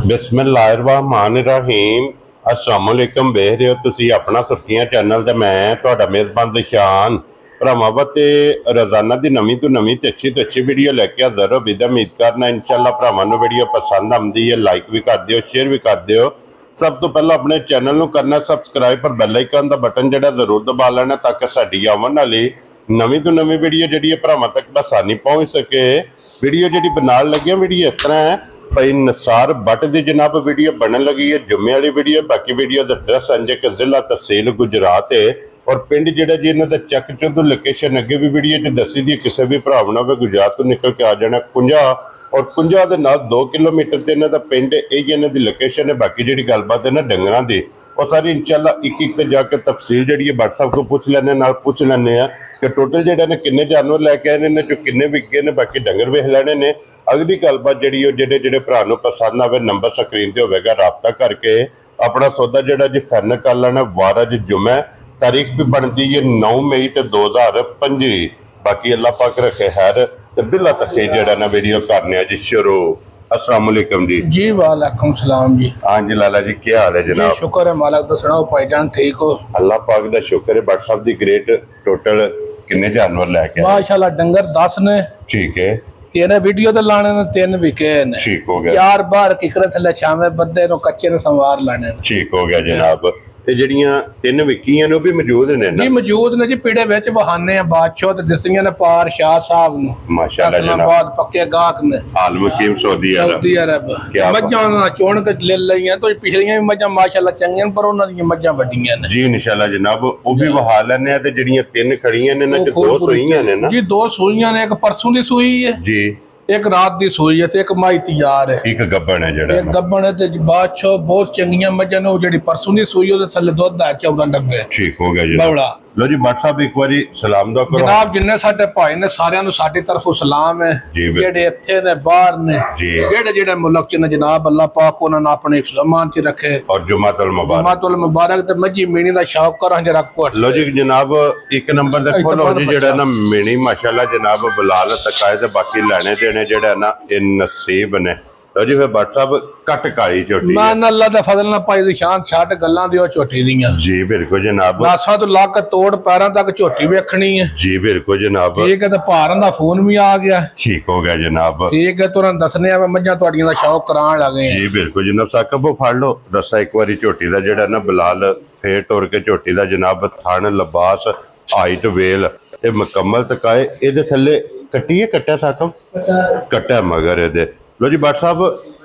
बिस्मिल्लाहिर्रहमानिर्रहीम अस्सलाम वालेकुम वेख रहे हो तुसी अपना सुर्खियां चैनल ते मैं तुहाडा मेज़बान दिशान भरावां ते रोजाना दी नवीं तो नवीं ते अच्छी वीडियो लैके हाज़र हो। विद उम्मीद करना इंशाअल्लाह भरावां नूं वीडियो पसंद आउंदी है, लाइक भी कर दिओ, शेयर भी कर दिओ। सब तो पहला अपने चैनल नूं करना सबसक्राइब पर बैल आइकन दा बटन जिहड़ा जरूर दबा लेना ताकि साडी आवन वाली नवीं तो नवीं वीडियो जिहड़ी भरावां तक आसानी पहुंच सके। वीडियो जिहड़ी बनाउण लगे वीडियो इस तरह है भाई निसार बट की जनाब वीडियो बनने लगी है, जुम्मे वाली वीडियो। बाकी वीडियो का एड्रैस अंजे के जिला तहसील गुजरात है और पिंड जो जी इन्हों का चक चुद लोकेशन अगे भी वीडियो च दसी दी। किसी भी भरा ना गुजरात तो निकल के आ जाना कुंजा और कुंजा के नाल 2 किलोमीटर से इन्हों का पिंड यही इन्हों की लोकेशन है। बाकी जी गलबात है ना डंगरां दी और सारी इंशाअल्लाह एक एक जाके तफसील जी व्हाट्सएप को पूछ लेने पूछ लेने कि टोटल जो ने किन्ने जानवर लैके आए ने जो किन्ने विके ने। बाकी डंगर वेख लेने ने। अगली गलबात जी जेडे भरा पसंद आवे नंबर स्क्रीन पर होगा रबता करके अपना सौदा जोड़ा जी फाइनल कर लेना। वार अज जुम्मे तारीख भी बनती है 9 मई 2025। बाकी अल्लाह पाक रखे खैर तो बिला तस्सी जड़ा ना वीडियो करने जी शुरू। अस्सलाम वालेकुम जी। वालेकुम सलाम जी। हाँ जी लाला जी क्या हाल है जनाब? शुक्र है मालिक दा, सुनाओ भाईजान ठीक हो? अल्लाह पाक दा शुक्र है। व्हाट्सएप दी ग्रेट टोटल किन्ने जानवर लेके आए? माशाल्लाह डंगर 10 ने। ठीक है। तेरे वीडियो ते लाने ने 3 विके ने। ठीक हो गया। यार बाहर किकरे थले छावे बद्दे नो कच्चे नो संवार लाने। ठीक हो गया जनाब। ते जड़ियां 3 विकियां ने भी मौजूद ने ना? जी मौजूद ने जी। पीड़े विच बहाने आ बादशाह ते दिसियां ने पार शाह साहब नु। माशाल्लाह जनाब। बाद पक्के गाहक ने। आल मुकीम सऊदी अरब। मज्जां ना चोण के ले लईयां तो पिछलियां भी मज्जां माशाल्लाह चंगियां पर उन्हां दी मज्जां वड्डियां ने। जी इंशाअल्लाह जनाब। ओ भी बहा लैने ते जड़ियां 3 खड़ियां ने ना 2 सूईयां ने ना? जी 2 सूईयां ने, एक परसों दी सूई है जी, एक रात दी सूई है ते एक माई तैयार है। एक गब्बन है जड़ा। एक गब्बन है ते बादशाह बहुत चंगियां मज्जां ने। जेडी परसों दी सूई ओदे थल्ले दुध है 14 डब्बे। ठीक हो गया जी बौड़ा। लो जी व्हाट्सएप एक बारी सलाम दा करो जनाब। जिन्ने साडे भाई ने सारियां नु साडी तरफों सलाम है। जेडे इत्थे ने बाहर ने जेडे जेडे मुल्क च ने जनाब अल्लाह पाक उन्हां ने अपने इस्लामान च रखे और जुमातुल मुबारक ते मजी मीनी दा शौक कर जरा कोट। लो जी जनाब एक नंबर देखो लो जी जेड़ा ना मीनी माशाल्लाह जनाब बिलाल तकाए ते बाकी लेने देने जेड़ा ना इन नसीब ने। लो जी फिर व्हाट्सएप कट काली झोटी मान अल्लाह दा फजल ना पाई दी शान छट गल्लां दी ओ झोटी दियां। जी बिल्कुल जनाब। नासा तो लाक तोड़ पैरां तक झोटी वेखनी है। जी बिल्कुल जनाब। ठीक है ते भारां दा फोन भी आ गया। ठीक हो गया जनाब। ठीक है तुरंत दसने आ मज्जां तुहाडियां दा शौक करान लगे। जी बिल्कुल जनाब। साकब फाड़ लो रस्सा एक बारी झोटी दा जेड़ा ना बिलाल फेर टोर के झोटी दा जनाब थन लबास हाइट वेल ते मुकम्मल तकाए इहदे थल्ले कट्टिए कट्टा साकब कट्टा मगर इहदे। लो जी व्हाट्सएप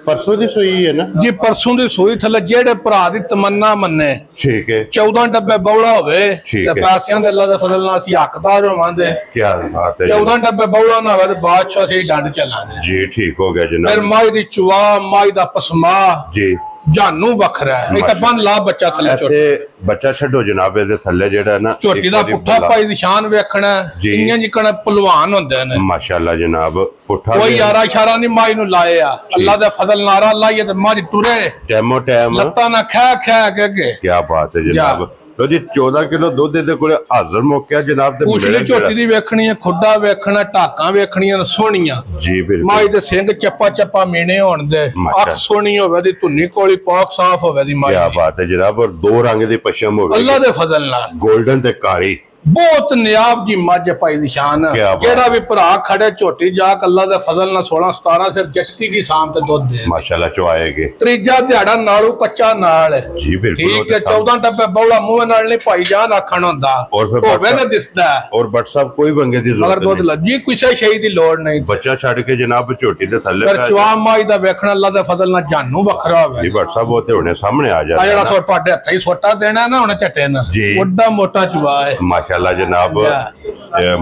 परसों दी सूई है ना? जी परसों दी सूई थल्ले जेड़े भरा दी तमन्ना मन्ने। ठीक है। 14 डब्बे बौड़ा होवे ते पैसियां दे अल्लाह दे फजल नाल सी हकदार होवांदे। क्या बात है। 14 डब्बे बौड़ा ना होवे ते बादशाह से डंड चलाने। जी ठीक हो गया जनाब। फिर माई दी चुआ माई दा पसमा जी जानू बखरा है। इते बन ला बच्चा थल्ले छोटे बच्चा छड्डो जनाब इहदे थल्ले जेड़ा ना छोटी दा पुट्ठा पाई दी शान वेखना इयां जिकण पहलवान होंदे ने। माशाल्लाह जनाब। पुट्ठा कोई यारा इशारा नहीं माई नु लाए आ अल्लाह दे फजल नारा लाइए ते मारी टुरे टाइमो टाइम लत्ता ना खा खा के। क्या बात है जनाब। लो जी 14 किलो दूध दे कोले हाजिर मौका जनाब ते पूछली झोटी दी वेखनी है, खुड्डा वेखना, टाकां वेखणियां सोहणियां। जी बिल्कुल। माई दे सिंग चप्पा चप्पा मीने होण दे, अख सोहणी होवे दी, धुन्नी कोली पाक साफ होवे दी माई। क्या बात है जनाब। और 2 रंग दी पशम होवे अल्लाह दे फजल नाल गोल्डन ते काली। बहुत नियाब जी मज पाई दी शान। जेड़ा भी भरा खड़े झोटी जाक अल्लाह दे फजल नाल 16-17 सिर जटकी की शाम ते दुध दे माशाल्लाह चवाएगे। त्रीजा दिहाड़ा नालू कच्चा नाल है। जी बिल्कुल। ठीक है। 14 डब्बे बौला मुंह नाल नहीं भाई जान आखण हुंदा और फिर होवे ना दिसदा और व्हाट्सएप कोई बंगे दी जरूरत नहीं। दुध लजी किसी शई दी लोड़ नहीं। बच्चा छड़ के जनाब झोटी दे थल्ले पर चवा माई दा वेखण अल्लाह दे फजल नाल जानू वखरा होवे। जी व्हाट्सएप वो ते हुणे सामने आ जाए। जेड़ा सो पाडे हत्थे ही सोटा देना ना हुणे झटे ना बड़ा मोटा चवा है माशाल्लाह जनाब।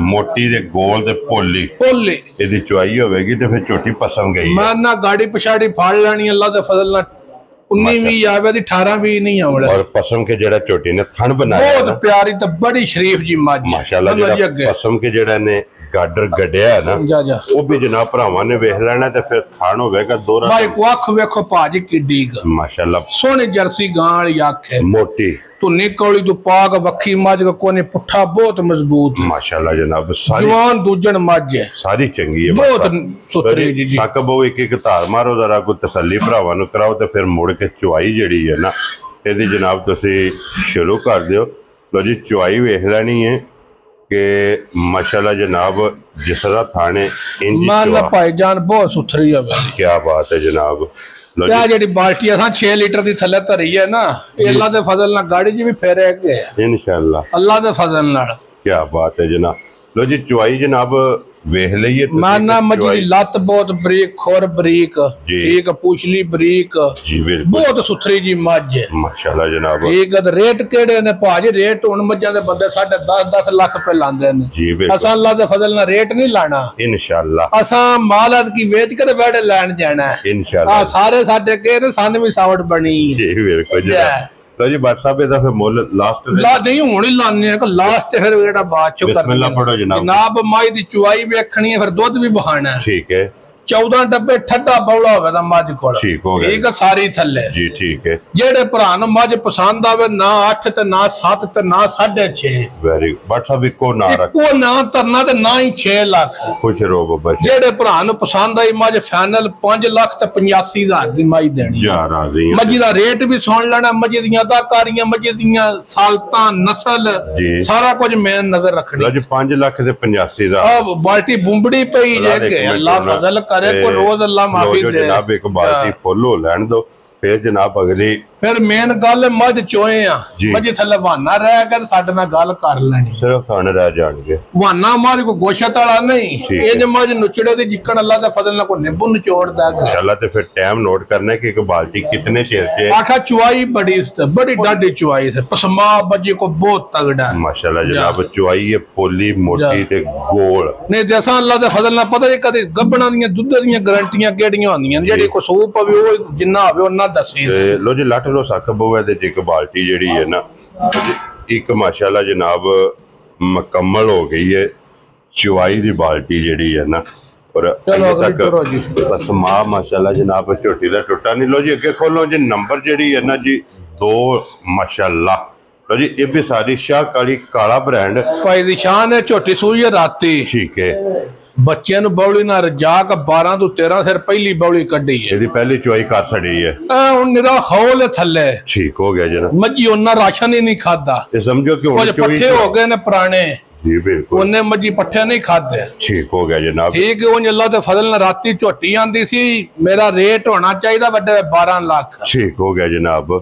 मोटी दे गोल दे पोली इहदी चुआई होवेगी ते फिर छोटी पसम गई। मैं ना गाड़ी पिछाड़ी फाड़ लेनी अल्लाह दे फजल नाल 19-20 आवे दी 18-20 नहीं आवड़े। और पसम के जेड़ा छोटी ने थन बनाया बहुत प्यारी ते बड़ी शरीफ जी मज माशाल्लाह। जेड़ा पसम के जेड़ा ने ਗਾਡਰ ਗੱਡਿਆ ਨਾ ਉਹ ਵੀ ਜਨਾਬ ਭਰਾਵਾਂ ਨੇ ਵੇਖ ਲੈਣਾ ਤੇ ਫਿਰ ਖਾਣ ਹੋਵੇਗਾ ਦੋਰਾ ਭਾਈ ਅੱਖ ਵੇਖੋ ਭਾਜੀ ਕਿੱਡੀ ਮਾਸ਼ਾਅੱਲਾ ਸੋਹਣੀ ਜਰਸੀ ਗਾਂ ਵਾਲੀ ਅੱਖ ਹੈ ਮੋਟੀ ਧੁੰਨੀ ਕੌਲੀ ਤੋਂ ਪਾਕ ਵੱਖੀ ਮੱਝ ਕੋਨੇ ਪੁੱਠਾ ਬਹੁਤ ਮਜ਼ਬੂਤ ਮਾਸ਼ਾਅੱਲਾ ਜਨਾਬ ਸਾਰੀ ਜਵਾਨ ਦੂਜਣ ਮੱਝ ਹੈ ਸਾਰੀ ਚੰਗੀ ਹੈ ਬਹੁਤ ਸੁਥਰੀ ਜੀ ਸਕਬੋ ਇੱਕ ਧਾਰ ਮਾਰੋ ਜ਼ਰਾ ਕੋਈ ਤਸੱਲੀ ਭਰਾਵਾਂ ਨੂੰ ਕਰਾਓ ਤੇ ਫਿਰ ਮੁੜ ਕੇ ਚੁਆਈ ਜਿਹੜੀ ਹੈ ਨਾ ਇਹਦੀ ਜਨਾਬ ਤੁਸੀਂ ਸ਼ੁਰੂ ਕਰ ਦਿਓ ਲੋ ਜੀ ਚੁਆਈ ਵੇਖ ਲੈਣੀ ਹੈ ਕਿ ਮਾਸ਼ਾਅੱਲਾ ਜਨਾਬ ਜਿਸ ਤਰ੍ਹਾਂ ਥਾਣੇ ਮਾਨ ਭਾਈਜਾਨ ਬਹੁਤ ਸੁਥਰੀ ਹੈ ਕੀ ਬਾਤ ਹੈ ਜਨਾਬ ਜਿਹੜੀ ਬਾਲਟੀ ਅਸਾਂ 6 ਲੀਟਰ ਦੀ ਥੱਲੇ ਧਰੀ ਹੈ ਨਾ ਇਹ ਅੱਲਾ ਦੇ ਫਜ਼ਲ ਨਾਲ ਗਾੜੀ ਜੀ ਵੀ ਫੇਰੇ ਗਏ ਇਨਸ਼ਾਅੱਲਾ ਅੱਲਾ ਦੇ ਫਜ਼ਲ ਨਾਲ ਕੀ ਬਾਤ ਹੈ ਜਨਾਬ ਲੋ ਜੀ ਚੁਆਈ ਜਨਾਬ ਵੇਖ ਲਈਏ ਮਾਨਾ ਮੱਜੀ ਦੀ ਲੱਤ ਬਹੁਤ ਬਰੀਕ ਖੁਰ ਬਰੀਕ ਠੀਕ ਪੁਛਲੀ ਬਰੀਕ ਜੀ ਬਹੁਤ ਸੁਥਰੀ ਜੀ ਮੱਝ ਹੈ ਮਾਸ਼ਾਅੱਲਾ ਜਨਾਬ ਠੀਕ ਹੈ ਰੇਟ ਕਿਹੜੇ ਨੇ ਭਾਜੀ ਰੇਟ ਹੁਣ ਮੱਝਾਂ ਦੇ ਬੰਦੇ 10.5 ਲੱਖ ਰੁਪਏ ਲਾਉਂਦੇ ਨੇ ਜੀ ਅਸਾਂ ਅੱਲਾ ਦੇ ਫਜ਼ਲ ਨਾਲ ਰੇਟ ਨਹੀਂ ਲਾਣਾ ਇਨਸ਼ਾਅੱਲਾ ਅਸਾਂ ਮਾਲਤ ਕੀ ਵੇਚ ਕੇ ਬੈਠੇ ਲੈਣ ਜਾਣਾ ਇਨਸ਼ਾਅੱਲਾ ਸਾਰੇ ਸਾਡੇ ਕਹਿੰਦੇ ਸਾਨੂੰ ਵੀ ਸਾਵਟ ਬਣੀ ਜੀ ਬਿਲਕੁਲ ਜਨਾਬ ਲੋ ਜੀ WhatsApp ਇਹਦਾ ਫਿਰ ਮੁੱਲ ਲਾਸਟ ਨਹੀਂ ਹੁਣ ਹੀ ਲਾਣੇ ਆ ਕਿ ਲਾਸਟ ਫਿਰ ਜਿਹੜਾ ਬਾਅਦ ਚੋਂ ਕਰਨਾ ਬਿਸਮਿਲ੍ਲਾ ਪੜੋ ਜਨਾਬ ਮਾਈ ਦੀ ਚੁਆਈ ਵੇਖਣੀ ਹੈ ਫਿਰ ਦੁੱਧ ਵੀ ਬਹਾਣਾ ਠੀਕ ਹੈ 14 ਡੱਬੇ ਠੱਡਾ ਬੌਲਾ ਹੋਵੇ ਤਾਂ ਮੱਝ ਕੋਲ ਠੀਕ ਹੋ ਗਿਆ ਠੀਕ ਸਾਰੀ ਥੱਲੇ ਜੀ ਠੀਕ ਹੈ ਜਿਹੜੇ ਭਰਾ ਨੂੰ ਮੱਝ ਪਸੰਦ ਆਵੇ ਨਾ 8 ਤੇ ਨਾ 7 ਤੇ ਨਾ 6.5 ਵੈਰੀ WhatsApp ਇੱਕੋ ਨਾ ਰੱਖ ਉਹ ਨਾ ਤਰਨਾ ਤੇ ਨਾ ਹੀ 6 ਲੱਖ ਖੁਸ਼ ਰਹੋ ਬੱਬਾ ਜਿਹੜੇ ਭਰਾ ਨੂੰ ਪਸੰਦ ਆਈ ਮੱਝ ਫਾਈਨਲ 5 ਲੱਖ ਤੇ 85,000 ਦੀ ਮੱਝ ਦੇਣੀ ਯਾਰ ਰਾਜ਼ੀ ਮੱਝ ਦਾ ਰੇਟ ਵੀ ਸੁਣ ਲੈਣਾ ਮੱਝ ਦੀਆਂ ਅਦਾਕਾਰੀਆਂ ਮੱਝ ਦੀਆਂ ਸਾਲਤਾਂ ਨਸਲ ਸਾਰਾ ਕੁਝ ਮੈਂ ਨਜ਼ਰ ਰੱਖਣੀ ਲੋ ਜੀ 5 ਲੱਖ ਤੇ 85,000 ਆ ਬਾਲਟੀ ਬੁੰਬੜੀ ਪਈ ਜੇ ਕਿ ਅੱਲਾ ਫਜ਼ਲ करे को रोज अल्लाह माफी दे जनाब एक बाल्टी फुल हो लैन दो फिर जनाब अगली फिर मेन गल मझ चोए आ मझ थल्ले बहाना रह गया ते साडे नाल गल कर लेनी सिर्फ थाने रह जाणगे बहाना मझ को गोशत वाला नहीं ये जे मझ नुचड़े दी जिक्कन अल्लाह दा फजल ना को नींबू निचोड़दा है इंशाल्लाह ते फिर टाइम नोट करना है कि एक बाल्टी कितने चेर से आखा चुआई बड़ी डाडी चुआई से पसमा बजी को बहुत तगड़ा है माशाल्लाह जनाब चुआई है पोली मोटी ते गोल नहीं जैसा अल्लाह दा फजल ना पता नहीं कदे गब्बणां दी दुद्ध दी गारंटियां केड़ियां होंदियां जेड़ी को सूप होवे ओ जिन्ना होवे ओना दसी लो जी लट लो सकबो है ते एक बाल्टी जेड़ी है ना एक माशाल्लाह जनाब मुकम्मल हो गई है चुआई दी बाल्टी जेड़ी है ना और बस मां माशाल्लाह जनाब झोटी दा टुटा नहीं लो जी अगे खोलो जी नंबर जेड़ी है ना जी 2 माशाल्लाह लो जी ये भी सारी शाह काली काला ब्रांड भाई दी शान है झोटी सूई है राती ठीक है ਬੱਚਿਆਂ ਨੂੰ ਬੌਲੀ ਨਾਲ ਰਜਾ ਕੇ 12 ਤੋਂ 13 ਸਿਰ ਪਹਿਲੀ ਬੌਲੀ ਕੱਢੀ ਹੈ ਇਹਦੀ ਪਹਿਲੀ ਚੁਆਈ ਕਰ ਛੜੀ ਹੈ ਹੁਣ ਨਿਰਾ ਖੌਲ ਥੱਲੇ ਠੀਕ ਹੋ ਗਿਆ ਜਨਾਬ ਮੱਝੀ ਉਹਨਾਂ ਰਾਸ਼ਨ ਹੀ ਨਹੀਂ ਖਾਦਾ ਇਹ ਸਮਝੋ ਕਿ ਹੁਣ ਚੋਈ ਪੱਠੇ ਹੋ ਗਏ ਨੇ ਪੁਰਾਣੇ ਜੀ ਬਿਲਕੁਲ ਉਹਨੇ ਮੱਝੀ ਪੱਠੇ ਨਹੀਂ ਖਾਦੇ ਠੀਕ ਹੋ ਗਿਆ ਜਨਾਬ ਠੀਕ ਹੈ ਉਹ ਅੱਲਾਹ ਦੇ ਫਜ਼ਲ ਨਾਲ ਰਾਤੀ ਝੋਟੀ ਆਂਦੀ ਸੀ ਮੇਰਾ ਰੇਟ ਹੋਣਾ ਚਾਹੀਦਾ ਵੱਡੇ 12 ਲੱਖ ਠੀਕ ਹੋ ਗਿਆ ਜਨਾਬ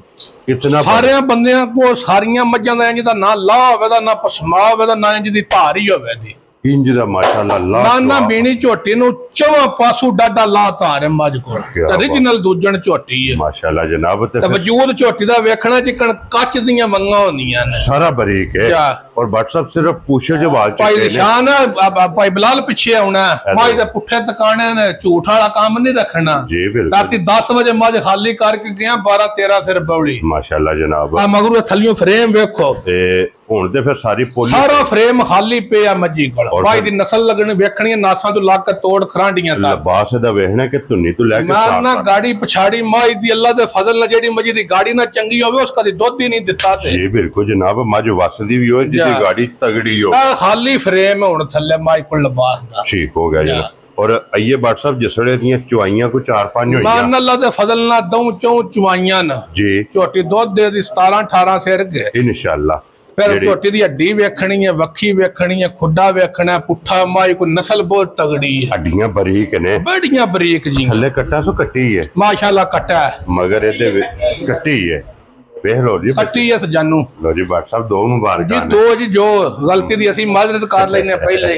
ਇਤਨਾ ਸਾਰਿਆਂ ਬੰਦਿਆਂ ਕੋ ਸਾਰੀਆਂ ਮੱਝਾਂ ਦਾ ਇੰਜ ਦਾ ਨਾ ਲਾਹ ਹੋਵੇ ਦਾ ਨਾ ਪਸਮਾ ਹੋਵੇ ਦਾ ਨਾ ਇੰਜ ਦੀ ਧਾਰ ਹੀ ਹੋਵੇ ਦੀ ਇੰਜ ਦਾ ਮਾਸ਼ਾਅੱਲਾ ਨਾ ਨਾ ਬੀਣੀ ਝੋਟੀ ਨੂੰ ਚਵਾ ਪਾਸੂ ਡਾਡਾ ਲਾ ਧਾਰ ਹੈ ਮੱਝ ਕੋਲ origignal ਦੂਜਣ ਝੋਟੀ ਹੈ ਮਾਸ਼ਾਅੱਲਾ ਜਨਾਬ ਤੇ ਵਜੂਦ ਝੋਟੀ ਦਾ ਵੇਖਣਾ ਜਿਕਣ ਕੱਚ ਦੀਆਂ ਮੰਗਾਂ ਹੁੰਦੀਆਂ ਨੇ ਸਾਰਾ ਬਰੀਕ ਹੈ और WhatsApp सिर्फ पूछो जवाब भाई निशान भाई बिलाल पीछे आना माई दे पुठे तकाने ने झूठ वाला काम नहीं रखना जी बिल्कुल राती 10 बजे मज खाली करके गया 12 13 सिर बौली माशाल्लाह जनाब आ मगरू थलियों फ्रेम वेखो ते हुन ते फिर सारी पोली सारा फ्रेम खाली पे आ मज्जी कोल भाई दी नस्ल लगनी वेखणी नासां तो लग के तोड़ खरांडियां ता लिबास दा वेखना कि धुनी तो लेके ना ना गाड़ी पछाड़ी माई दी अल्लाह दे फजल ना जेडी मज्जी दी गाड़ी ना चंगी होवे उसका दी दुध ही नहीं दिता ते जी बिल्कुल जनाब मज वसदी भी हो जिदी गाड़ी तगड़ी खाली फ्रेम हुन थल्ले माई को लिबास दा ठीक हो गया जनाब और आइए WhatsApp जिसड़े दियां चुआइयां को 4-5 होईयां मान अल्लाह दे फजल ना दो चौ चुआइयां ना जी झोटी दुध दे दी 17-18 सिर गए इंशाल्लाह फिर झोटी दी हड्डी वेखनी है वक्खी वेखनी है खुड्डा वेखना पुठा माई को नस्ल बहुत तगड़ी है हड्डियां बारीक ने बड़ियां बारीक जी थल्ले कट्टा सो कट्टी है माशाल्लाह कट्टा है मगर ए कट्टी है वेख लो जी कट्टी है सजानू लो जी WhatsApp दो मुबारक जी दो जी जो गलती दी ਅਸੀਂ माजरत कर लेने पहले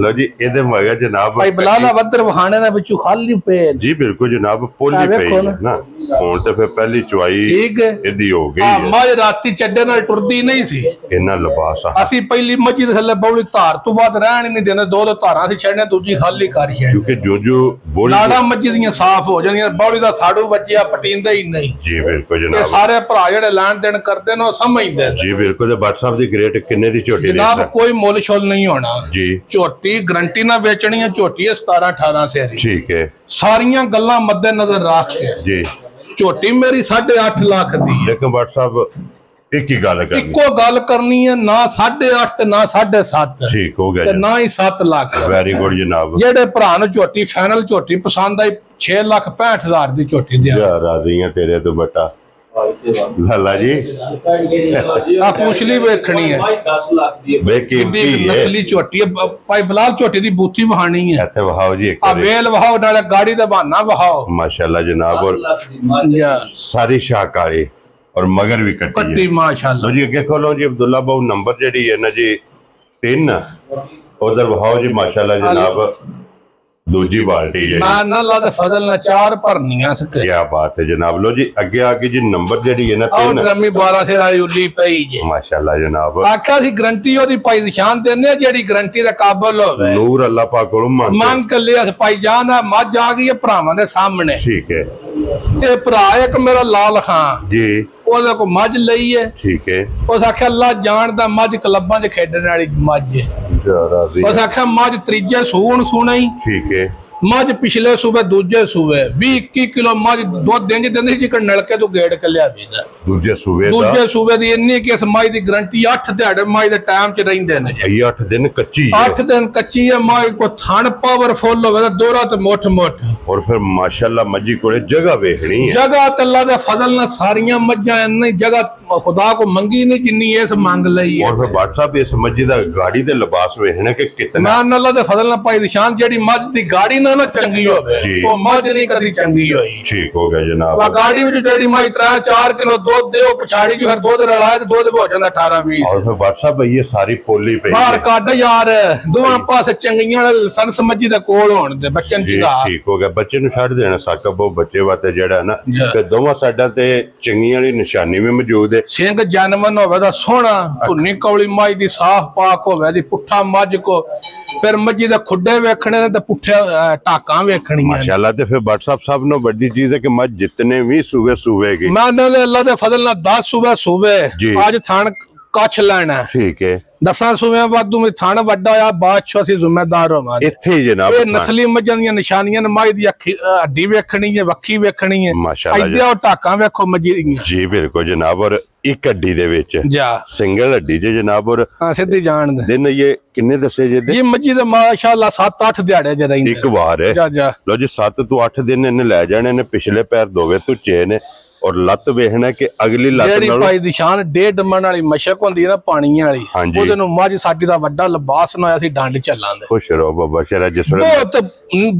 लो जी ਇਹਦੇ ਮਗਰ जनाब भाई बिलाल वदर वहाने ना बिचू खाली पे जी बिल्कुल जनाब पोली पे है ना ਹੁਣ ਤੇ ਫਿਰ ਪਹਿਲੀ ਚਵਾਈ ਇਹਦੀ ਹੋ ਗਈ ਹੈ। ਮੱਝ ਰਾਤੀ ਚੱਡੇ ਨਾਲ ਟੁਰਦੀ ਨਹੀਂ ਸੀ, ਇਹਨਾਂ ਲਿਬਾਸ ਅਸੀਂ ਪਹਿਲੀ ਮੱਝੀ ਦੇ ਥੱਲੇ ਬੌਲੀ ਧਾਰ ਤੋਂ ਬਾਅਦ ਰਹਿਣ ਹੀ ਨਹੀਂ ਦਿੰਦੇ, ਦੋ ਧਾਰਾਂ ਅਸੀਂ ਛੱਡਨੇ, ਦੂਜੀ ਖਾਲੀ ਕਰ ਛੱਡਨੇ, ਕਿਉਂਕਿ ਜੋ ਨਾੜਾਂ ਮੱਝੀ ਦੀਆਂ ਸਾਫ਼ ਹੋ ਜਾਂਦੀਆਂ, ਬੌਲੀ ਦਾ ਸਾੜੂ ਵੱਜਿਆ ਪਟੀਂਦਾ ਹੀ ਨਹੀਂ। ਜੀ ਬਿਲਕੁਲ ਜਨਾਬ, ਸਾਰੇ ਭਰਾ ਜਿਹੜੇ ਲੈਣ ਦੇਣ ਕਰਦੇ ਨੇ ਉਹ ਸਮਝਦੇ। ਜੀ ਬਿਲਕੁਲ। ਤੇ WhatsApp ਦੀ ਗ੍ਰੇਟ ਕਿੰਨੇ ਦੀ ਝੋਟੀ ਜਨਾਬ? ਕੋਈ ਮੁੱਲ ਛੋਲ ਨਹੀਂ ਹੋਣਾ ਜੀ, ਝੋਟੀ ਗਰੰਟੀ ਨਾਲ ਵੇਚਣੀ ਹੈ, ਝੋਟੀ 17-18 ਸੇਰੀ, ਠੀਕ ਹੈ। ਸਾਰੀਆਂ ਗੱਲਾਂ ਮੱਦੇ ਨਜ਼ਰ ਰੱਖ ਕੇ ਜੀ ਝੋਟੀ ਮੇਰੀ 8.5 ਲੱਖ ਦੀ ਹੈ, ਲੇਕਿਨ WhatsApp ਇੱਕ ਹੀ ਗੱਲ ਕਰਨੀ, ਇੱਕੋ ਗੱਲ ਕਰਨੀ ਹੈ, ਨਾ 8.5 ਤੇ ਨਾ 7.5, ਠੀਕ ਹੋ ਗਿਆ ਤੇ ਨਾ ਹੀ 7 ਲੱਖ। ਵੈਰੀ ਗੁੱਡ ਜਨਾਬ। ਜਿਹੜੇ ਭਰਾ ਨੂੰ ਝੋਟੀ ਫਾਈਨਲ ਝੋਟੀ ਪਸੰਦ ਆਈ 6,65,000 ਦੀ ਝੋਟੀ ਦੇ ਰਾਜ਼ੀ ਆ ਤੇਰੇ ਤੋਂ ਬੇਟਾ ਲਾਲਾ ਜੀ। ਆ ਪੁਛਲੀ ਵੇਖਣੀ ਹੈ 10 ਲੱਖ ਦੀ ਬੇਕੀਮਤੀ ਨਸਲੀ ਝੋਟੀ ਹੈ, ਭਾਈ ਬਲਾਲ ਝੋਟੀ ਦੀ ਬੂਥੀ ਵਹਾਣੀ ਹੈ, ਇੱਥੇ ਵਹਾਓ ਜੀ, ਆ ਵੇਲ ਵਹਾਓ, ਨਾਲੇ ਗਾੜੀ ਦਾ ਬਹਾਨਾ ਵਹਾਓ, ਮਾਸ਼ਾਅੱਲਾ ਜਨਾਬ। ਔਰ ਸਾਰੀ ਸ਼ਾਕਾਰੀ और मगर भी कट्टी माशाअल्लाह जी। अगे खोलो जी अब्दुल्ला बाबू नंबर जेडी है ना जी 3 उधर वहाओ जी माशाअल्लाह जनाब, दूजी बाल्टी जी ना ला दे फजल ना 4 भरनियां सके, क्या बात है जनाब। लो जी अगे आके जी नंबर जेडी है ना 3 रमी 12 से आई उली पई जी माशाअल्लाह जनाब। आखा सी गारंटी ओदी पाई निशान देने जेडी गारंटी दा काबिल होवे, नूर अल्लाह पाक कोलों मांग के लिया पाई जान है। मज आ गई है भरावां दे सामने, ठीक है। ये भरा एक मेरा लाल खां जी, ਉਹਦੇ ਕੋ ਮੱਝ ਲਈ ਹੈ, ਠੀਕ ਹੈ। ਉਸ ਆਖਿਆ ਅੱਲਾ ਜਾਣਦਾ ਮੱਝ ਕਲੱਬਾਂ 'ਚ ਖੇਡਣ ਵਾਲੀ ਮੱਝ ਹੈ, ਉਸ ਆਖਿਆ ਮੱਝ ਤੀਜੇ ਸੂਣ ਸੁਣਾਈ, ਠੀਕ ਹੈ। ਮੱਝ ਪਿਛਲੇ ਸੂਬੇ ਦੂਜੇ ਸੂਬੇ 20-21 ਕਿਲੋ ਮੱਝ ਦੁੱਧ ਦਿੰਦੀ ਜਿਕਰ ਨਲਕੇ ਤੋਂ ਗੇੜ ਕੇ ਲਿਆ ਵੀਦਾ, ਦੂਜੇ ਸੂਬੇ ਦੀ ਇੰਨੀ ਕਿ ਇਸ ਮੱਝ ਦੀ ਗਰੰਟੀ 8 ਦਿਹਾੜੇ ਮੱਝ ਦੇ ਟਾਈਮ 'ਚ ਰਹਿੰਦੇ ਨੇ ਜੀ। 8 ਦਿਨ ਕੱਚੀ, 8 ਦਿਨ ਕੱਚੀ ਹੈ ਮੱਝ ਕੋ ਥਣ ਪਾਵਰਫੁੱਲ ਹੋਵੇ ਤਾਂ ਦੋਰਾ ਤੇ ਮੁੱਠ ਔਰ ਫਿਰ ਮਾਸ਼ਾਅੱਲਾ ਮੱਝੀ ਕੋਲੇ ਜਗ੍ਹਾ ਵੇਖਣੀ ਹੈ, ਜਗ੍ਹਾ ਤੇ ਅੱਲਾ ਦੇ ਫਜ਼ਲ ਨਾਲ ਸਾਰੀਆਂ ਮੱਝਾਂ ਇੰਨੀ ਜਗ੍ਹਾ खुदा को मंगी नहीं जिन्नी इस मांग लई है। और फिर WhatsApp इस मस्जिद दा गाड़ी दे लिबास वेखना कि कितना ना अल्लाह दे फजल नाल पाई निशान जेडी मज दी गाड़ी ना चंगी होवे वो मज नहीं कदी चंगी होई, ठीक हो गया जनाब। वा गाड़ी विच जेडी मज 3-4 किलो दूध दे ओ पछाड़ी च फिर दूध रलाए ते दूध हो जांदा 18-20। और फिर WhatsApp ये सारी पोली पे बाहर काट यार दोवां पासे चंगीयां लाइसेंस मस्जिद दे कोल होण दे बच्चन च दा, ठीक हो गया। बच्चे नु छड़ देना साकब वो बच्चे वास्ते जेड़ा ना ते दोवां साइडां ते चंगीयां वाली निशानी भी मौजूद है। सिंह जानवन होवे दा सोहना धुनी कौली मज दी साफ पाक होवे दी पुट्ठा मज को फिर मजी दे खुड्डे वेखणे ते पुट्ठे टाकां वेखणियां माशाअल्लाह। ते फिर WhatsApp सब नो बड़ी चीज है कि मज जितने भी सूबे की मैं अल्लाह दे फजल नाल 10 सूबे आज थान कच्छ लेना, ठीक है। 10 सूबे वादू में थान वड्डा आ बादशाह सी जिम्मेदार होवां इत्थे जनाब। ये नस्ली मज्जां दी निशानियां मज दी हड्डी वेखणी है, वक्खी वेखणी है माशाअल्लाह, इधर ओ टाकां वेखो मजी दी जी बिल्कुल जनाब। और एक हड्डी दे विच जा सिंगल हड्डी जे जनाब। और हां सीधी जान दे दिन ये किन्ने दसे जे जी मजी दे माशाअल्लाह 7-8 दिहाड़े ज रहिंदे एक बार है जा लो जी 7 तो 8 दिन इन्हें ले जाने ने, पिछले पैर दोवे तुचे ने और लत वेखना कि अगली लत नाल भाई निशान 1.5 मन वाली मशक होंदी है ना पानी वाली, ओदे नु मज साडी दा वड्डा लिबास ना सी डंड चलां दे। खुश रहो बाबा शेरा जिस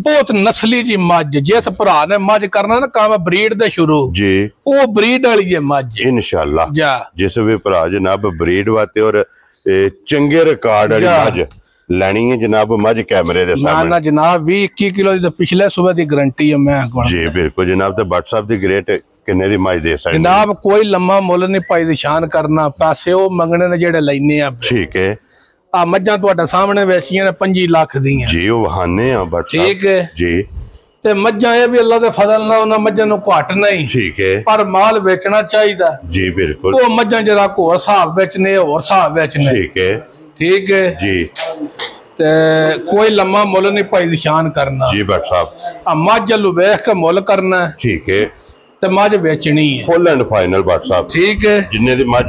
बहुत नस्ली जी मज जिस भरा ने मज करना ना काम ब्रीड दे शुरू जी ओ ब्रीड वाली है मज इंशाअल्लाह जा जिस भी भरा जनाब ब्रीड वाते और चंगे रिकॉर्ड वाली मज ਲੈਣੀ है जनाब मज कैमरे दे सामने ना जनाब 20-21 किलो दी पिछले सुबह दी गारंटी है मैं जी बिल्कुल जनाब। ते WhatsApp दी ग्रेट किन्ने दी मज दे सकदे जनाब? कोई लम्मा मुੱਲ नहीं पाई निशान करना, पैसे ओ मंगने ने जेड़े लेने आ, ठीक है। आ मज्जां ਤੁਹਾਡੇ ਸਾਹਮਣੇ ਵੇਚੀਆਂ ਨੇ 25 ਲੱਖ ਦੀਆਂ जी ਉਹ ਵਹਾਨੇ ਆ WhatsApp, ठीक है जी। ਤੇ ਮੱਝਾਂ ਇਹ ਵੀ ਅੱਲਾ ਦੇ ਫਜ਼ਲ ਨਾਲ ਉਹਨਾਂ ਮੱਝਾਂ ਨੂੰ ਘੱਟ ਨਹੀਂ, ਠੀਕ ਹੈ, ਪਰ ਮਾਲ ਵੇਚਣਾ ਚਾਹੀਦਾ ਜੀ ਬਿल्कुल। ਉਹ ਮੱਝਾਂ ਜਰਾ ਹੋਰ ਹਿਸਾਬ ਵੇਚਨੇ ਹੋਰ ਹਿਸਾਬ ਵੇਚਨੇ, ठीक है ठीक है जी। ਤੇ ਕੋਈ ਲੰਮਾ ਮੁੱਲ ਨਹੀਂ ਭਾਈ ਨਿਸ਼ਾਨ ਕਰਨਾ ਜੀ WhatsApp। ਆ ਮੱਝ ਨੂੰ ਵੇਖ ਕੇ ਮੁੱਲ ਕਰਨਾ, ਠੀਕ ਹੈ, ਤੇ ਮੱਝ ਵੇਚਣੀ ਹੈ ਫੁੱਲ ਐਂਡ ਫਾਈਨਲ WhatsApp, ਠੀਕ ਹੈ। ਜਿੰਨੇ ਦੀ ਮੱਝ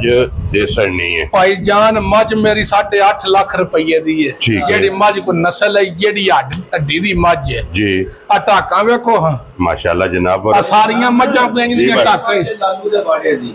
ਦੇ ਸਕਣੀ ਹੈ ਭਾਈ ਜਾਨ ਮੱਝ ਮੇਰੀ 8.5 ਲੱਖ ਰੁਪਏ ਦੀ ਹੈ, ਜਿਹੜੀ ਮੱਝ ਕੋ ਨਸਲ ਹੈ ਜਿਹੜੀ ਹੱਡੀ ਦੀ ਮੱਝ ਹੈ ਜੀ। ਆ ਟਾਕਾਂ ਵੇਖੋ ਹਾਂ ਮਾਸ਼ਾਅੱਲਾ ਜਨਾਬ। ਆ ਸਾਰੀਆਂ ਮੱਝਾਂ ਕੋਈ ਦੀਆਂ ਟਾਕਾਂ ਲਾਲੂ ਦੇ ਬਾੜੇ ਦੀ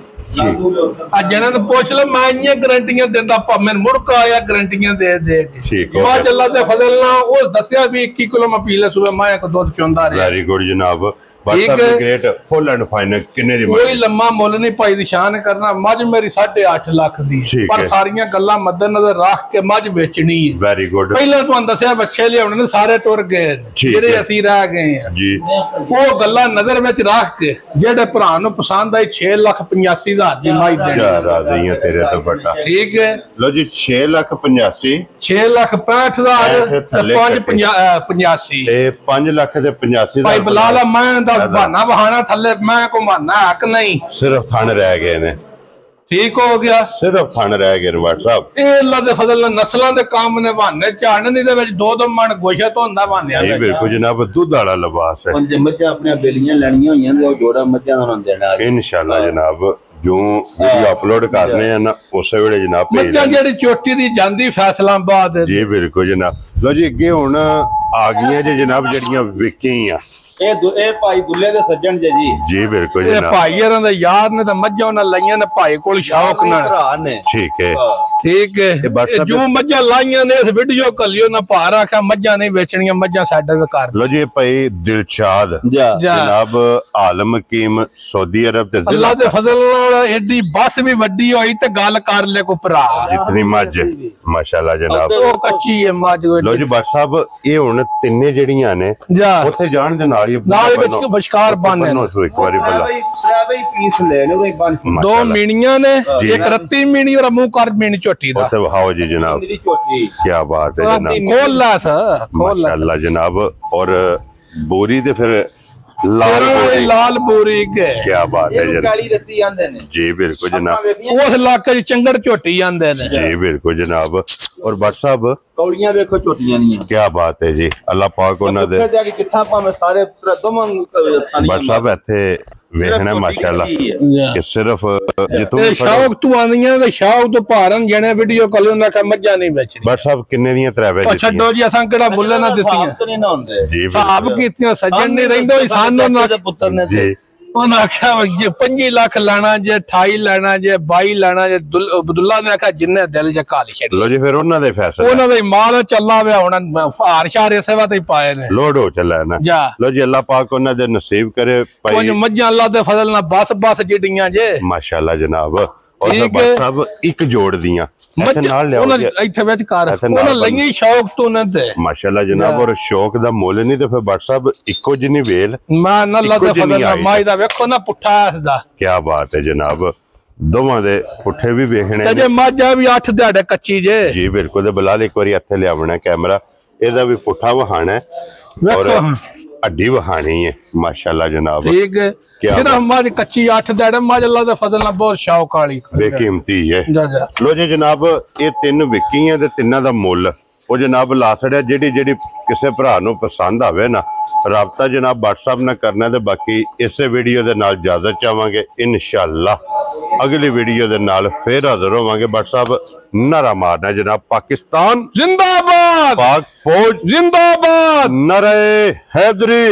ਜਿਹਨਾਂ ਨੂੰ ਪੁੱਛ ਲਓ ਮੈਂ ਇੰਨੀਆਂ ਗਰੰਟੀਆਂ ਦਿੰਦਾ ਭਾਵੇਂ ਮੁੜਕਾ ਆਇਆ ਗਰੰਟੀਆਂ ਦੇ ਕੇ ਮੱਝ ਅੱਲਾ ਦੇ ਫਜ਼ਲ ਨਾਲ ਉਹ ਦੱਸਿਆ ਵੀ 21 ਕਿਲੋ ਮੈਂ ਪੀਲੇ ਸੂਬੇ ਮੈਂ ਇੱਕ ਦੁੱਧ ਚੋਂਦਾ ਰਿਹਾ। ਵੈਰੀ ਗੁੱਡ ਜਨਾਬ। ग्रेट फुल एंड फाइनल किन्ने दी कोई लम्मा मुल नहीं पाई दी शान करना मज मेरी 8.5 लाख दी पर सारियां गल्लां मद्देनजर रख के मज बेचनी है वेरी गुड पहले तुहानू दस्सिया बच्चे लियाउणे ने सारे टुर गए जेडे असीं रह गए हैं जी वो गल्लां नजर विच रख के जेडे भरा नूं पसंद आई 6,85,000 दी माई देनी राजी है तेरे तो बड़ा ठीक है लो जी 6,85,000 6,65,000 5,85 5,85,000 भाई बलाल मैं बहाना बहाना थले मैं घुमाना है कि नहीं सिर्फ थन रह गए ने ठीक हो गया सिर्फ थन रह गए वाट साहब ਇਹ ਅੱਲਾ ਦੇ ਫਜ਼ਲ ਨਾਲ ਨਸਲਾਂ ਦੇ ਕੰਮ ਨੇ ਬਹਾਨੇ ਝਾੜਨ ਨਹੀਂ ਦੇ ਵਿੱਚ 2-2 ਮਣ ਗੋਸ਼ਾ ਤੋਂ ਹੁੰਦਾ ਬਹਾਨਿਆਂ ਜੀ ਬਿਲਕੁਲ ਜਨਾਬ ਦੁੱਧ ਵਾਲਾ ਲਿਬਾਸ ਹੈ ਪੰਜ ਮੱਝਾਂ ਆਪਣੀਆਂ ਬੇਲੀਆਂ ਲੈਣੀਆਂ ਹੋਈਆਂ ਤੇ ਉਹ ਜੋੜਾ ਮੱਝਾਂ ਉਹਨਾਂ ਨੂੰ ਦੇਣਾ ਇਨਸ਼ਾਅੱਲਾ ਜਨਾਬ ਜੋ ਵੀਡੀਓ ਅਪਲੋਡ ਕਰਨੇ ਆ ਨਾ ਉਸੇ ਵੇਲੇ ਜਨਾਬ ਮੱਝਾਂ ਜਿਹੜੀ ਚੋਟੀ ਦੀ ਜਾਂਦੀ ਫੈਸਲਾਬਾਦ ਜੀ ਬਿਲਕੁਲ ਜਨਾਬ ਲੋ ਜੀ ਅੱਗੇ ਹੁਣ ਆ ਗਈਆਂ ਜੇ ਜਨਾਬ ਜਿਹੜੀਆਂ ਵਿਕੀਆਂ ਇਹ ਭਾਈ ਦੁੱਲੇ ਦੇ ਸੱਜਣ ਜੀ ਜੀ ਬਿਲकुल ਇਹ ਜਨਾਬ ਭਾਈਆਂ ਦੇ ਯਾਰ ਨੇ ਤਾਂ ਮੱਝਾਂ ਉਹਨਾਂ ਲਾਈਆਂ ਨੇ ਭਾਈ ਕੋਲ ਸ਼ੌਕ ਨਾਲ ਭਰਾ ਨੇ ਠੀਕ ਹੈ ਠੀਕ ਹੈ ਜੋ ਮੱਝਾਂ ਲਾਈਆਂ ਨੇ ਇਸ ਵੀਡੀਓ ਕੱਲਿਓ ਨਾ ਭਾਰ ਆਖਿਆ ਮੱਝਾਂ ਨਹੀਂ ਵੇਚਣੀਆਂ ਮੱਝਾਂ ਸਾਡੇ ਦੇ ਘਰ ਲੋ ਜੀ ਭਾਈ ਦਿਲਸ਼ਾਦ ਜਨਾਬ ਆਲਮ ਹਕੀਮ ਸਊਦੀ ਅਰਬ ਤੇ ਅੱਲਾ ਦੇ ਫਜ਼ਲ ਨਾਲ ਏਡੀ ਬੱਸ ਵੀ ਵੱਡੀ ਹੋਈ ਤੇ ਗੱਲ ਕਰ ਲੈ ਕੋ ਭਰਾ ਜਿਤਨੀ ਮੱਝ ਮਾਸ਼ਾਅੱਲਾ ਜਨਾਬ ਉਹ ਕੱਚੀ ਹੈ ਮੱਝ ਲੋ ਜੀ ਬਾਦ ਸਾਹਿਬ ਇਹ ਹੁਣ ਤਿੰਨੇ ਜਿਹੜੀਆਂ ਨੇ ਉੱਥੇ ਜਾਣ ਦੇ ਨਾਲ ਹੀ ਨਾਲ ਵਿੱਚ ਵਿਚਕਾਰ ਬੰਨੇ ਨੇ ਇੱਕ ਵਾਰੀ ਬੋਲਾ ਬਈ ਪੀਸ ਲੈ ਨੇ ਉਹ ਬੰਨ ਦੋ ਮੀਣੀਆਂ ਨੇ ਇੱਕ ਰੱਤੀ ਮੀਣੀ ਔਰ ਮੂੰਹ ਕਰ ਮੀਣੀ ਝੋਟੀ ਦਾ ਉਸੇ ਵਹਾਓ ਜੀ ਜਨਾਬ ਮੇਰੀ ਝੋਟੀ ਕੀ ਬਾਤ ਹੈ ਜਨਾਬ ਖੋਲ ਲਾ ਸਰ ਖੋਲ ਲਾ ਮਾਸ਼ਾਅੱਲਾ ਜਨਾਬ ਔਰ ਬੋਰੀ ਤੇ ਫਿਰ ਲਾਲ ਬੋਰੀ ਕੇ ਕੀ ਬਾਤ ਹੈ ਜਨਾਬ ਕਾਲੀ ਰੱਤੀ ਆਂਦੇ ਨੇ ਜੀ ਬਿਲਕੁਲ ਜਨਾਬ ਉਸ ਇਲਾਕੇ ਚ ਚੰਗੜ ਝੋਟੀ ਆਂਦੇ ਨੇ ਜੀ ਬਿਲकुल जनाब और भट्ट साहब ਕੌੜੀਆਂ ਵੇਖੋ ਝੋਟੀਆਂ ਦੀਆਂ क्या बात है जी अल्लाह पाक ਉਹਨਾਂ ਦੇ ਉੱਥੇ ਜਾ ਕੇ ਕਿੱਥਾ ਭਾਵੇਂ ਸਾਰੇ ਦੋਵਾਂ भट्ट साहब ਇੱਥੇ ਵੇਖਣਾ ਮਾਸ਼ਾਅੱਲਾ ਕਿ ਸਿਰਫ ਜਿੱਥੋਂ ਇਹ ਸ਼ੌਕ ਤੂੰ ਆਂਦੀਆਂ ਤੇ ਸ਼ੌਕ ਤੋਂ ਭਾਰਨ ਜਣੇ ਵੀਡੀਓ ਕਾਲ ਉਹਨਾਂ ਕਾ ਮੱਝਾਂ ਨਹੀਂ ਵੇਚਣੀ भट्ट साहब ਕਿੰਨੇ ਦੀਆਂ ਤਰਾਵੇ ਉਹ ਛੱਡੋ ਜੀ ਅਸਾਂ ਕਿਹੜਾ ਮੁੱਲ ਨਾ ਦਿੱਤੀਆਂ ਨਹੀਂ ਨਾ ਹੁੰਦੇ ਜੀ ਸਾਹਬ ਕੀਤੀਆਂ ਸੱਜਣ ਨਹੀਂ ਰਹਿੰਦੇ ਸਾਨੂੰ ਨਾ ਪੁੱਤਰ ਨੇ ਜੀ ਉਹਨਾਂ ਆਖਿਆ ਜੇ 25 ਲੱਖ ਲੈਣਾ ਜੇ 28 ਲੈਣਾ ਜੇ 22 ਲੈਣਾ ਜੇ ਅਬਦੁੱਲਾ ਨੇ ਆਖਿਆ ਜਿੰਨੇ ਦਿਲ ਚ ਕਾਲ ਛੱਡ ਲੋ ਜੀ ਫਿਰ ਉਹਨਾਂ ਦੇ ਫੈਸਲੇ ਉਹਨਾਂ ਦੇ ਮਾਲ ਚੱਲਾ ਵਿਆ ਹੁਣ ਹਾਰ ਸ਼ਾਰ ਇਸੇ ਵਾਤੇ ਹੀ ਪਾਏ ਨੇ ਲੋਡ ਹੋ ਚੱਲਾ ਨਾ ਲੋ ਜੀ ਅੱਲਾਹ ਪਾਕ ਉਹਨਾਂ ਦੇ ਨਸੀਬ ਕਰੇ ਭਾਈ ਮੱਝਾਂ ਅੱਲਾਹ ਦੇ ਫਜ਼ਲ ਨਾਲ ਬਸ ਜਿਹੜੀਆਂ ਜੇ ਮਾਸ਼ਾਅੱਲਾ ਜਨਾਬ ਔਰ ਭੱਟ ਸਾਹਿਬ ਇੱਕ ਜੋੜ ਦੀਆਂ ਨਾਲ ਲਿਆਓ ਇੱਥੇ ਵਿੱਚ ਕਰ ਉਹਨਾਂ ਲਈਆਂ ਸ਼ੌਕ ਤੋਂ ਨਾ ਤੇ ਮਾਸ਼ਾਅੱਲਾ ਜਨਾਬ ਔਰ ਸ਼ੌਕ ਦਾ ਮੁੱਲ ਨਹੀਂ ਤੇ ਫਿਰ ਭੱਟ ਸਾਹਿਬ ਇੱਕੋ ਜਿੰਨੀ ਵੇਲ ਮੈਂ ਨਾ ਅੱਲਾਹ ਦੇ ਫਜ਼ਲ ਨਾਲ ਮਾਈ ਦਾ ਵੇਖੋ ਨਾ ਪੁੱਠਾ ਦਾ ਕੀ ਬਾਤ ਹੈ ਜਨਾਬ ਦੋਵਾਂ ਦੇ ਪੁੱਠੇ ਵੀ ਵੇਖਣੇ ਤੇ ਜੇ ਮਾਝਾ ਵੀ 8 ਦਿਹਾੜੇ ਕੱਚੀ ਜੇ ਜੀ ਬਿਲकुल ਤੇ ਬਲਾਲ ਇੱਕ ਵਾਰੀ ਇੱਥੇ ਲਿਆਵਣਾ ਕੈਮਰਾ ਇਹਦਾ ਵੀ ਪੁੱਠਾ ਵਹਾਣਾ ਔਰ ਅੱਡੀ ਵਹਾਣੀ ਹੈ ਮਾਸ਼ਾਅੱਲਾ ਜਨਾਬ ਠੀਕ ਹੈ ਜਿਹੜਾ ਮਾਝ ਕੱਚੀ 8 ਦਿਹਾੜੇ ਮਾਝ ਅੱਲਾਹ ਦੇ ਫਜ਼ਲ ਨਾਲ ਬਹੁਤ ਸ਼ੌਕ ਵਾਲੀ ਬੇਕੀਮਤੀ ਹੈ ਲੋ ਜੀ ਜਨਾਬ ਇਹ ਤਿੰਨ ਵਿਕੀਆਂ ਤੇ ਤਿੰਨਾਂ ਦਾ ਮੁੱਲ ਉਹ ਜਨਾਬ ਲਾ ਛੜਿਆ ਜਿਹੜੀ ਕਿਸੇ ਭਰਾ ਨੂੰ ਪਸੰਦ ਆਵੇ ਨਾ ਰਾਬਤਾ ਜਨਾਬ WhatsApp ਨਾਲ ਕਰਨਾ ਤੇ ਬਾਕੀ ਇਸੇ ਵੀਡੀਓ ਦੇ ਨਾਲ ਇਜਾਜ਼ਤ ਚਾਹਾਂਗੇ ਇਨਸ਼ਾਅੱਲਾ ਅਗਲੀ ਵੀਡੀਓ ਦੇ ਨਾਲ ਫੇਰ ਹਾਜ਼ਰ ਹੋਵਾਂਗੇ WhatsApp ਨਾਰਾ ਮਾਰਨਾ ਜਨਾਬ ਪਾਕਿस्तान जिंदाबाद पाक फौज जिंदाबाद नारे हैदरी